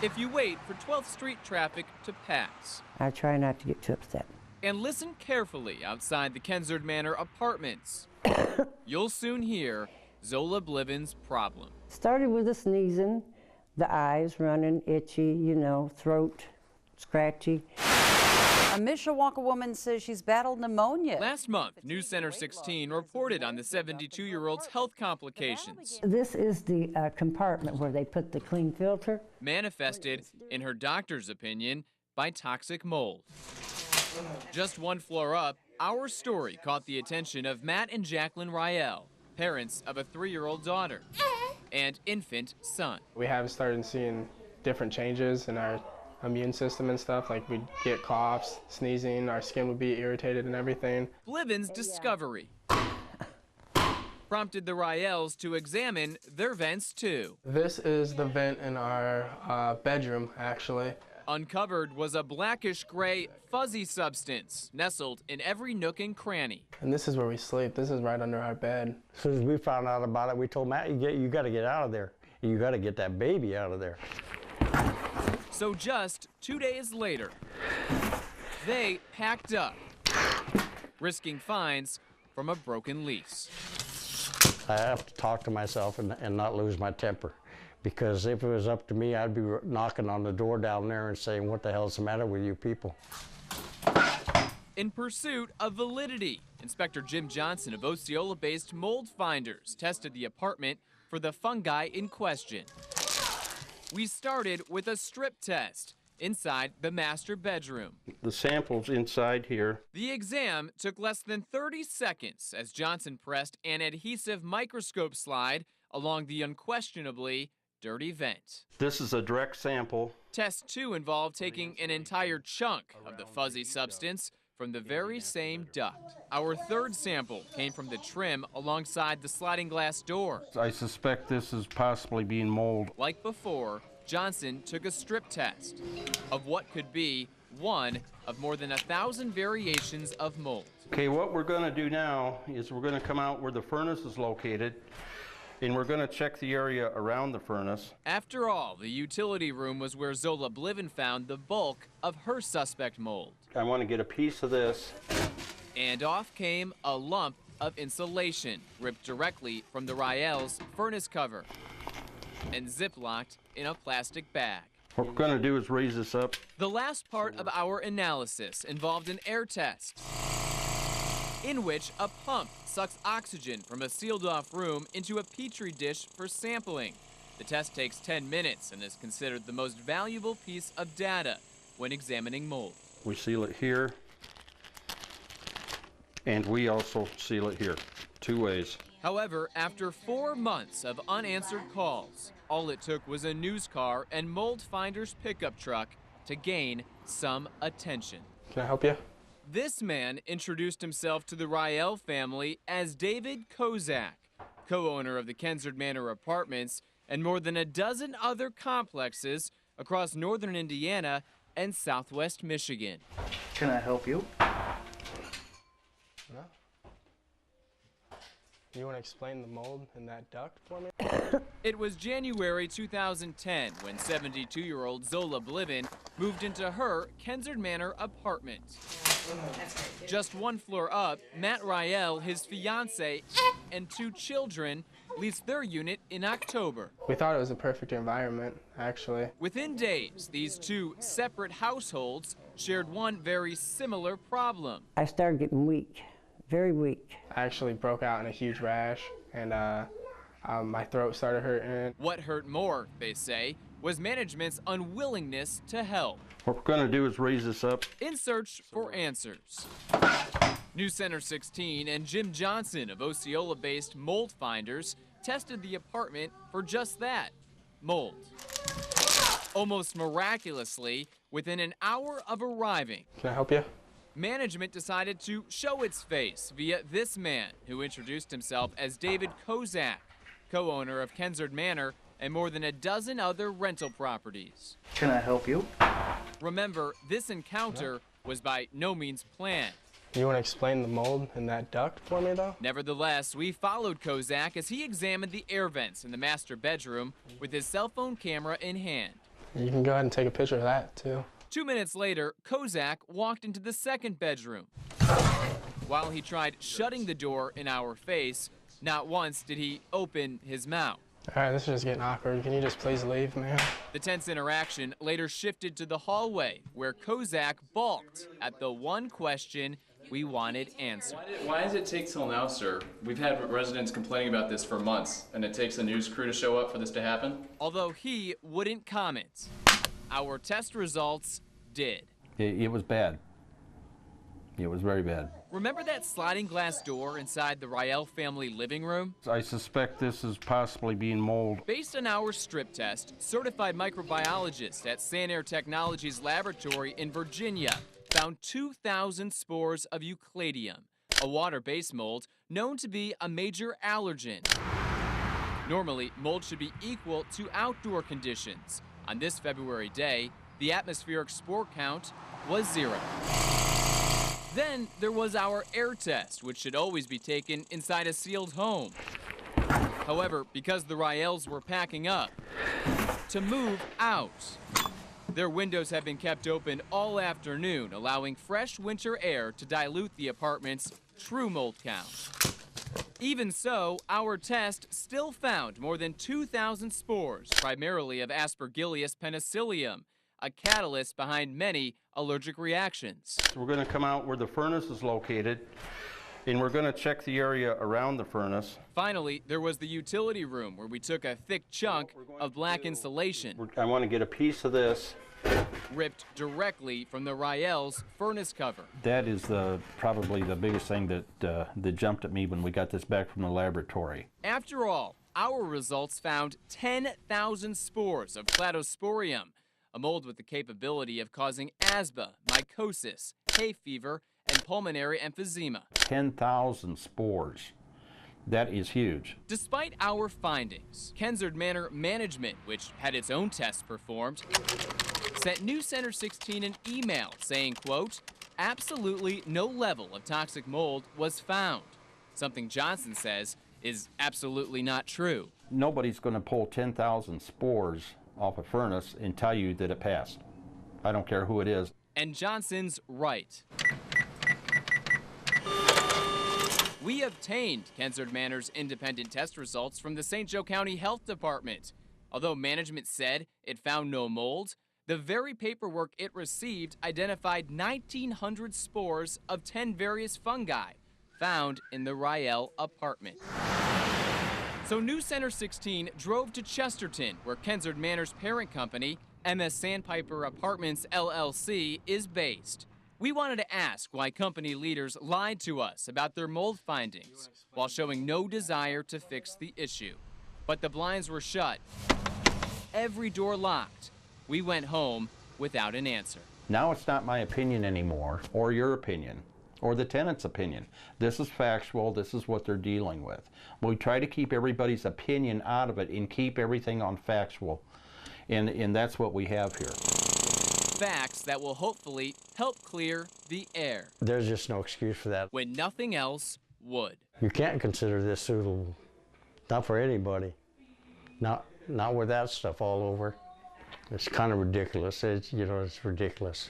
if you wait for 12th Street traffic to pass. I try not to get too upset. And listen carefully outside the Kensard Manor apartments. You'll soon hear Zola Bliven's problem. Started with the sneezing, the eyes running, itchy, you know, throat scratchy. A Mishawaka woman says she's battled pneumonia. Last month, News Center 16 reported on the 72-year-old's health complications. This is the compartment where they put the clean filter. Manifested, in her doctor's opinion, by toxic mold. Just one floor up, our story caught the attention of Matt and Jacqueline Riel, parents of a 3-year-old daughter and infant son. We have started seeing different changes in our immune system and stuff, like we'd get coughs, sneezing, our skin would be irritated and everything. Bliven's discovery prompted the Riels to examine their vents too. This is the vent in our bedroom, actually. Uncovered was a blackish-gray, fuzzy substance nestled in every nook and cranny. And this is where we sleep. This is right under our bed. As soon as we found out about it, we told Matt, you got to get out of there. You got to get that baby out of there. So just 2 days later, they packed up, risking fines from a broken lease. I have to talk to myself and not lose my temper. Because if it was up to me, I'd be knocking on the door down there and saying, what the hell's the matter with you people? In pursuit of validity, Inspector Jim Johnson of Osceola-based Mold Finders tested the apartment for the fungi in question. We started with a strip test inside the master bedroom. The sample's inside here. The exam took less than 30 seconds as Johnson pressed an adhesive microscope slide along the unquestionably dirty vent. This is a direct sample. Test 2 involved taking an entire chunk of the fuzzy substance from the very same duct. Our third sample came from the trim alongside the sliding glass door. I suspect this is possibly being mold. Like before, Johnson took a strip test of what could be one of more than 1,000 variations of mold. Okay, what we're going to do now is we're going to come out where the furnace is located, and we're going to check the area around the furnace. After all, the utility room was where Zola Bliven found the bulk of her suspect mold. I want to get a piece of this. And off came a lump of insulation, ripped directly from the Riel's furnace cover and ziplocked in a plastic bag. What we're going to do is raise this up. The last part of our analysis involved an air test, in which a pump sucks oxygen from a sealed-off room into a petri dish for sampling. The test takes 10 minutes and is considered the most valuable piece of data when examining mold. We seal it here, and we also seal it here, 2 ways. However, after 4 months of unanswered calls, all it took was a news car and Mold Finder's pickup truck to gain some attention. Can I help you? This man introduced himself to the Riel family as David Kozak, co-owner of the Kensard Manor Apartments and more than a dozen other complexes across northern Indiana and southwest Michigan. Can I help you? No. You want to explain the mold in that duct for me? It was January 2010 when 72-year-old Zola Bliven moved into her Kensard Manor apartment. Just one floor up, Matt Riel, his fiancée, and 2 children leased their unit in October. We thought it was a perfect environment, actually. Within days, these 2 separate households shared one very similar problem. I started getting weak, very weak. I actually broke out in a huge rash, and my throat started hurting. What hurt more, they say, was management's unwillingness to help. What we're going to do is raise this up. In search for answers, News Center 16 and Jim Johnson of Osceola-based Mold Finders tested the apartment for just that, mold. Almost miraculously, within an hour of arriving, Can I help you? management decided to show its face via this man who introduced himself as David Kozak, co-owner of Kensard Manor and more than a dozen other rental properties. Can I help you? Remember, this encounter was by no means planned. You want to explain the mold in that duct for me, though? Nevertheless, we followed Kozak as he examined the air vents in the master bedroom with his cell phone camera in hand. You can go ahead and take a picture of that too. 2 minutes later, Kozak walked into the second bedroom. While he tried shutting the door in our face, not once did he open his mouth. All right, this is just getting awkward. Can you just please leave, man? The tense interaction later shifted to the hallway, where Kozak balked at the one question we wanted answered. Why does it take till now, sir? We've had residents complaining about this for months, and it takes a news crew to show up for this to happen? Although he wouldn't comment, our test results did. It was bad. It was very bad. Remember that sliding glass door inside the Rael family living room? I suspect this is possibly being mold. Based on our strip test, certified microbiologists at Sanair Technologies Laboratory in Virginia found 2,000 spores of Eucladium, a water-based mold known to be a major allergen. Normally, mold should be equal to outdoor conditions. On this February day, the atmospheric spore count was 0. Then there was our air test, which should always be taken inside a sealed home. However, because the Raels were packing up to move out, their windows have been kept open all afternoon, allowing fresh winter air to dilute the apartment's true mold count. Even so, our test still found more than 2,000 spores, primarily of Aspergillus penicillium, a catalyst behind many allergic reactions. We're going to come out where the furnace is located, and we're going to check the area around the furnace. Finally, there was the utility room, where we took a thick chunk of black insulation. I want to get a piece of this. Ripped directly from the Rael's furnace cover. That is probably the biggest thing that jumped at me when we got this back from the laboratory. After all, our results found 10,000 spores of Cladosporium, a mold with the capability of causing asthma, mycosis, hay fever, and pulmonary emphysema. 10,000 spores. That is huge. Despite our findings, Kensard Manor Management, which had its own tests performed, sent New Center 16 an email saying, quote, absolutely no level of toxic mold was found. Something Johnson says is absolutely not true. Nobody's going to pull 10,000 spores off a furnace and tell you that it passed. I don't care who it is. And Johnson's right. We obtained Kensard Manor's independent test results from the St. Joe County Health Department. Although management said it found no mold, the very paperwork it received identified 1,900 spores of 10 various fungi found in the Rael apartment. So New Center 16 drove to Chesterton, where Kensard Manor's parent company, MS Sandpiper Apartments LLC, is based. We wanted to ask why company leaders lied to us about their mold findings while showing no desire to fix the issue. But the blinds were shut, every door locked. We went home without an answer. Now it's not my opinion anymore, or your opinion, or the tenant's opinion. This is factual. This is what they're dealing with. We try to keep everybody's opinion out of it and keep everything on factual. And that's what we have here. Facts that will hopefully help clear the air. There's just no excuse for that. When nothing else would. You can't consider this suitable. Not for anybody. Not with that stuff all over. It's kind of ridiculous. It's ridiculous.